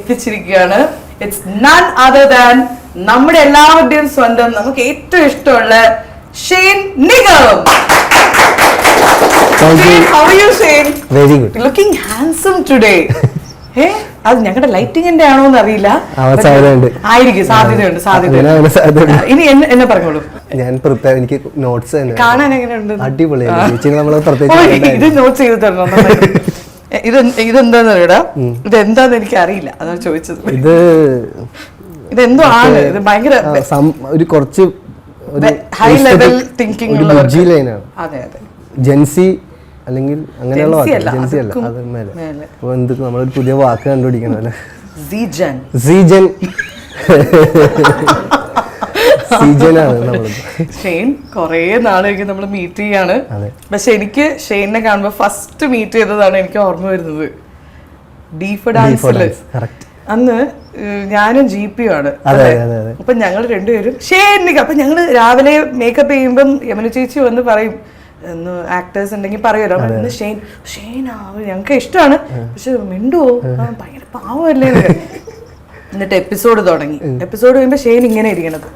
എത്തിച്ചിരിക്കുകയാണ്. It's none other than നമ്മുടെ എല്ലാവരുടെയും സ്വന്തം, നമുക്ക് ഏറ്റവും ഇഷ്ടമുള്ള Shane Nigam. How are you, Shane? Very good. Looking handsome today. അത് ഞങ്ങളുടെ ലൈറ്റിങ്ങിന്റെ ആണോന്ന് അറിയില്ല. ആയിരിക്കും, സാധ്യതയുണ്ട്. ഇനി എന്നെ പറഞ്ഞോളൂ. ഞാൻ പ്രിപ്പയർ, എനിക്ക് നോട്ട്സ് കാണാൻ എങ്ങനെയുണ്ട്? അടിപൊളിയാണ്. ഇത് നോട്ട്സ് ചെയ്ത് തരണം. ഇതെന്താന്ന് അറിയടാ, ഇതെന്താന്ന് എനിക്ക് അറിയില്ല, അതാണ് ചോദിച്ചത്. ഇതെന്തോ ആണ്, ഇത് ഭയങ്കര ഒരു കുറച്ച് ഹൈ ലെവൽ തിങ്കിങ് ഉള്ളവർക്ക്. അതെ അതെ, ജെൻസി അല്ലെങ്കിൽ അങ്ങനെയുള്ള ജെൻസി അല്ല, അത് മേലെ. അപ്പൊ എന്ത് നമ്മളൊരു പുതിയ വാക്ക് കണ്ടുപിടിക്കണം അല്ലെ? ഷെയ്ൻ കൊറേ നാളേക്ക് നമ്മൾ മീറ്റ് ചെയ്യാണ്. പക്ഷെ എനിക്ക് ഷെയ്നെ കാണുമ്പോ ഫസ്റ്റ് മീറ്റ് ചെയ്തതാണ് എനിക്ക് ഓർമ്മ വരുന്നത് ഡീഫ് ഡാൻസില്. അന്ന് ഞാനും GP ആണ്. അപ്പൊ ഞങ്ങൾ രണ്ടുപേരും ഷെയ്നിക്ക്, അപ്പൊ ഞങ്ങള് രാവിലെ മേക്കപ്പ് ചെയ്യുമ്പം യമന ചേച്ചി വന്ന് പറയും, ആക്ടേഴ്സ് ഉണ്ടെങ്കിൽ പറയുമല്ലോ, ഇന്ന് ഷെയ്നാ ഞങ്ങൾക്ക് ഇഷ്ടമാണ്, പക്ഷെ മിണ്ടുവോ, ഭയങ്കര പാവമല്ലേ. എന്നിട്ട് എപ്പിസോഡ് തുടങ്ങി. എപ്പിസോഡ് കഴിയുമ്പോ ഷെയ്ൻ ഇങ്ങനെ ഇരിക്കണത്,